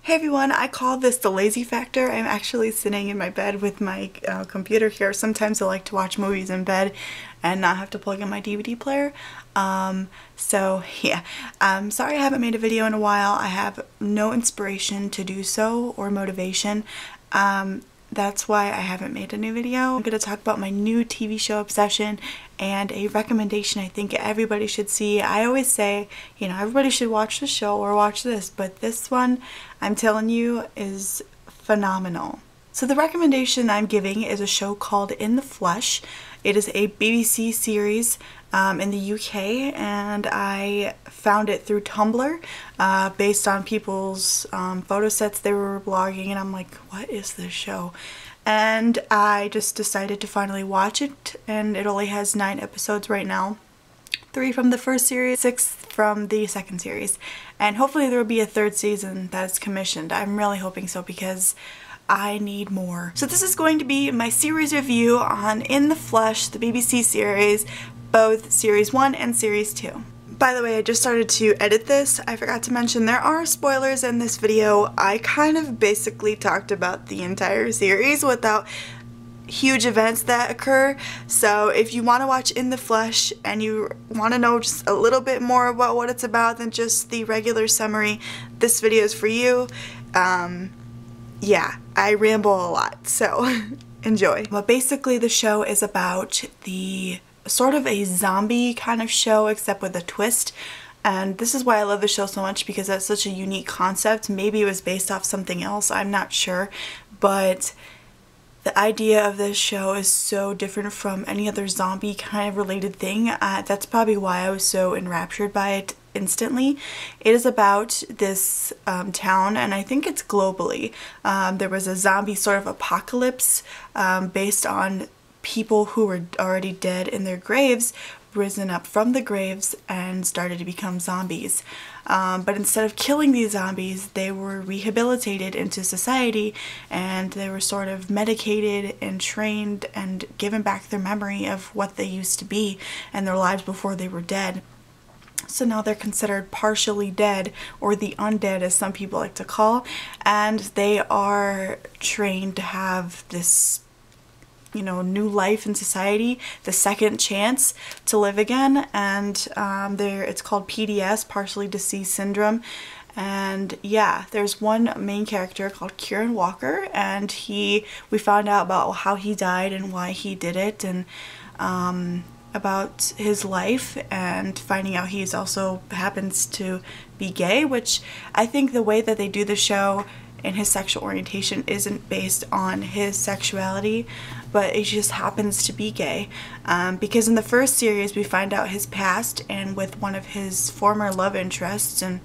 Hey everyone, I call this the lazy factor. I'm actually sitting in my bed with my computer here. Sometimes I like to watch movies in bed and not have to plug in my DVD player. So yeah, sorry I haven't made a video in a while. I have no inspiration to do so or motivation. That's why I haven't made a new video. I'm going to talk about my new TV show obsession and a recommendation I think everybody should see. I always say, you know, everybody should watch the show or watch this, but this one, I'm telling you, is phenomenal. So the recommendation I'm giving is a show called In the Flesh. It is a BBC series in the UK, and I found it through Tumblr based on people's photo sets they were blogging, and I'm like, what is this show? And I just decided to finally watch it, and it only has 9 episodes right now. 3 from the first series, 6 from the second series, and hopefully there will be a 3rd season that is commissioned. I'm really hoping so because I need more. So this is going to be my series review on In the Flesh, the BBC series, both series 1 and series 2. By the way, I just started to edit this. I forgot to mention there are spoilers in this video. I kind of basically talked about the entire series without huge events that occur. So if you want to watch In the Flesh and you want to know just a little bit more about what it's about than just the regular summary, this video is for you. Yeah, I ramble a lot, so enjoy. But basically the show is about the sort of a zombie kind of show except with a twist. And this is why I love the show so much, because that's such a unique concept. Maybe it was based off something else, I'm not sure. But the idea of this show is so different from any other zombie kind of related thing. That's probably why I was so enraptured by it instantly. It is about this town, and I think it's globally. There was a zombie sort of apocalypse based on people who were already dead in their graves risen up from the graves and started to become zombies. But instead of killing these zombies, they were rehabilitated into society, and they were sort of medicated and trained and given back their memory of what they used to be and their lives before they were dead. So now they're considered partially dead, or the undead as some people like to call, and they are trained to have this, you know, new life in society, the second chance to live again. And it's called PDS, partially deceased syndrome. And yeah, there's one main character called Kieran Walker, and we found out about how he died and why he did it, and about his life, and finding out he's also happens to be gay, which I think the way that they do the show and his sexual orientation isn't based on his sexuality, but it just happens to be gay. Because in the first series we find out his past and with one of his former love interests, and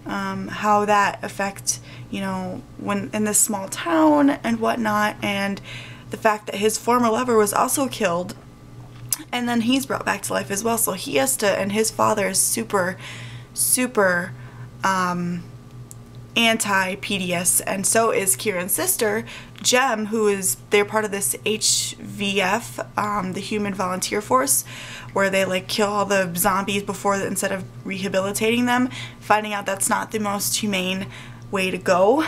how that affects, you know, when in this small town and whatnot, and the fact that his former lover was also killed and then he's brought back to life as well. So he has to, and his father is super anti-PDS, and so is Kieran's sister, Jem, they're part of this HVF, the Human Volunteer Force, where they like kill all the zombies instead of rehabilitating them, finding out that's not the most humane way to go.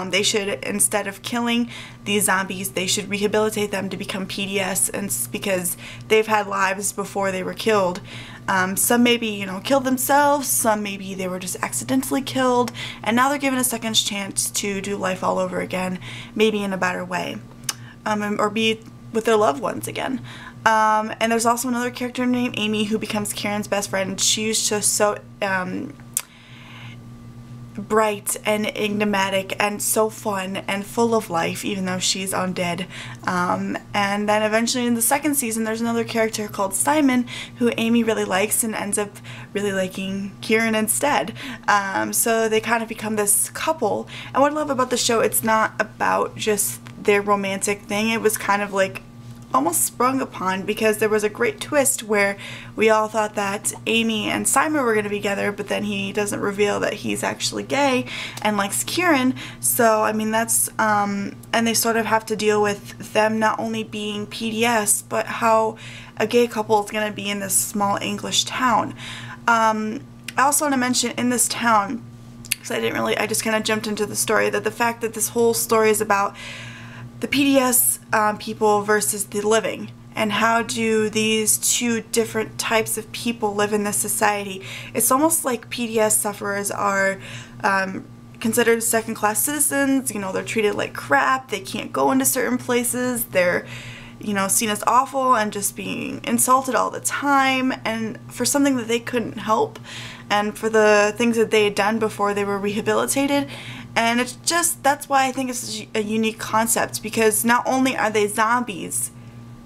They should, instead of killing these zombies, they should rehabilitate them to become PDS, and because they've had lives before they were killed. Some maybe, you know, killed themselves, some maybe they were just accidentally killed, and now they're given a second chance to do life all over again, maybe in a better way, or be with their loved ones again. And there's also another character named Amy who becomes Kieran's best friend. She's just so bright and enigmatic and so fun and full of life, even though she's undead. And then eventually in the second season there's another character called Simon who Amy really likes and ends up really liking Kieran instead. So they kind of become this couple, and what I love about the show, it's not about just their romantic thing. It was kind of like almost sprung upon, because there was a great twist where we all thought that Amy and Simon were going to be together, but then he doesn't reveal that he's actually gay and likes Kieran. So I mean, that's and they sort of have to deal with them not only being PDS, but how a gay couple is going to be in this small English town. I also want to mention, in this town because I just kind of jumped into the story, that the fact that this whole story is about the PDS people versus the living, and how do these two different types of people live in this society. It's almost like PDS sufferers are considered second-class citizens. You know, they're treated like crap, they can't go into certain places, they're, you know, seen as awful and just being insulted all the time, and for something that they couldn't help, and for the things that they had done before they were rehabilitated. And it's just, that's why I think it's a unique concept, because not only are they zombies,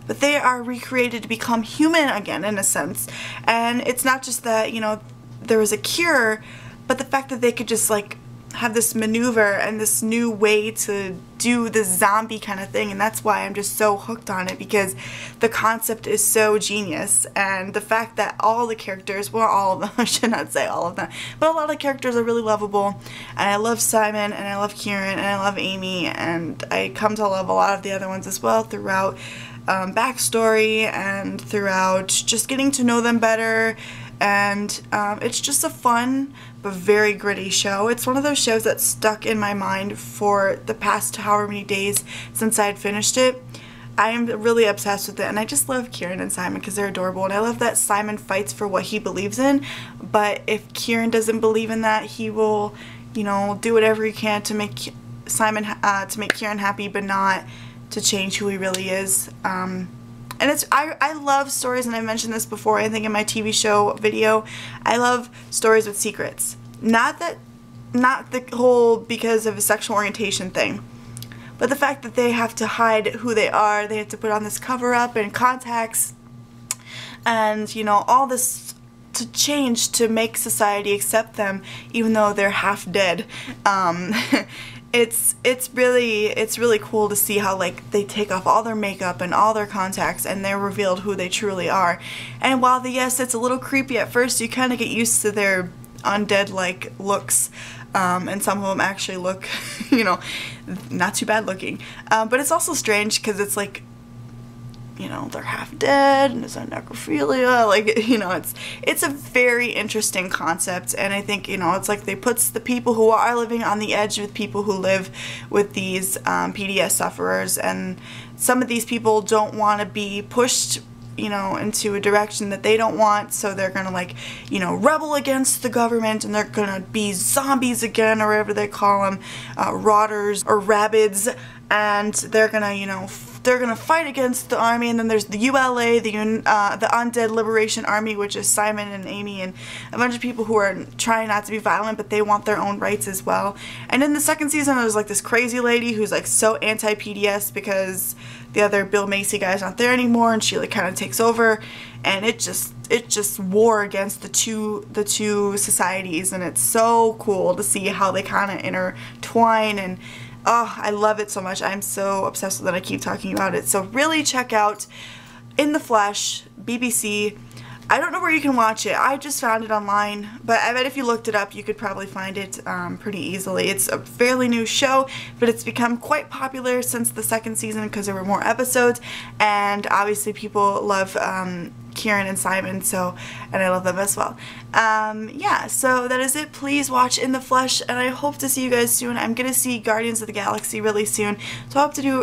but they are recreated to become human again, in a sense. And it's not just that, you know, there was a cure, but the fact that they could just like have this maneuver and this new way to do this zombie kind of thing. And that's why I'm just so hooked on it, because the concept is so genius. And the fact that all the characters, well, all of them, I should not say all of them, but a lot of characters are really lovable. And I love Simon, and I love Kieran, and I love Amy, and I come to love a lot of the other ones as well throughout backstory and throughout just getting to know them better. And it's just a fun but very gritty show. It's one of those shows that stuck in my mind for the past however many days since I had finished it. I am really obsessed with it, and I just love Kieran and Simon because they're adorable, and I love that Simon fights for what he believes in, but if Kieran doesn't believe in that, he will, you know, do whatever he can to make Kieran happy, but not to change who he really is. And it's, I love stories, and I mentioned this before, I think in my TV show video, I love stories with secrets. Not the whole because of a sexual orientation thing, but the fact that they have to hide who they are, they have to put on this cover-up and contacts, and, you know, all this to change to make society accept them, even though they're half dead. It's really cool to see how, like, they take off all their makeup and all their contacts, and they're revealed who they truly are. And while yes, it's a little creepy at first, you kind of get used to their undead-like looks, and some of them actually look, you know, not too bad looking. But it's also strange because it's like, you know, they're half dead, and it's a necrophilia, like, you know, it's a very interesting concept, and I think, you know, it's like they puts the people who are living on the edge with people who live with these PDS sufferers, and some of these people don't want to be pushed, you know, into a direction that they don't want, so they're gonna, like, you know, rebel against the government, and they're gonna be zombies again, or whatever they call them, rotters or rabbids, and they're gonna, you know, they're gonna fight against the army. And then there's the ULA, the Undead Liberation Army, which is Simon and Amy and a bunch of people who are trying not to be violent, but they want their own rights as well. And in the second season, there's like this crazy lady who's like so anti-PDS because the other Bill Macy guy's not there anymore, and she like kind of takes over, and it just war against the two societies, and it's so cool to see how they kind of intertwine. And oh, I love it so much. I'm so obsessed with it. I keep talking about it. So really check out In the Flesh, BBC. I don't know where you can watch it. I just found it online, but I bet if you looked it up, you could probably find it pretty easily. It's a fairly new show, but it's become quite popular since the second season because there were more episodes, and obviously people love Kieran and Simon, so, and I love them as well. Yeah, so that is it. Please watch In the Flesh, and I hope to see you guys soon. I'm gonna see Guardians of the Galaxy really soon, so I hope to do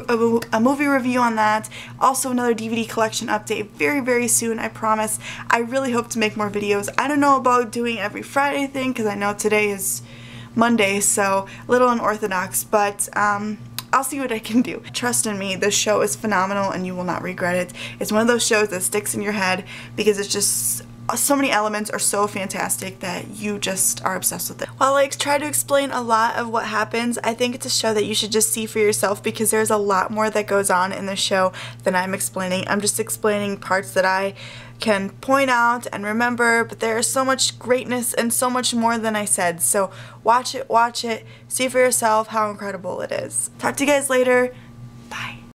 a movie review on that. Also another DVD collection update very, very soon, I promise. I really hope to make more videos. I don't know about doing every Friday thing, because I know today is Monday, so a little unorthodox, but I'll see what I can do. Trust in me, this show is phenomenal and you will not regret it. It's one of those shows that sticks in your head because it's just, so many elements are so fantastic that you just are obsessed with it. While I try to explain a lot of what happens, I think it's a show that you should just see for yourself because there's a lot more that goes on in the show than I'm explaining. I'm just explaining parts that I can point out and remember, but there is so much greatness and so much more than I said. So watch it, see for yourself how incredible it is. Talk to you guys later. Bye.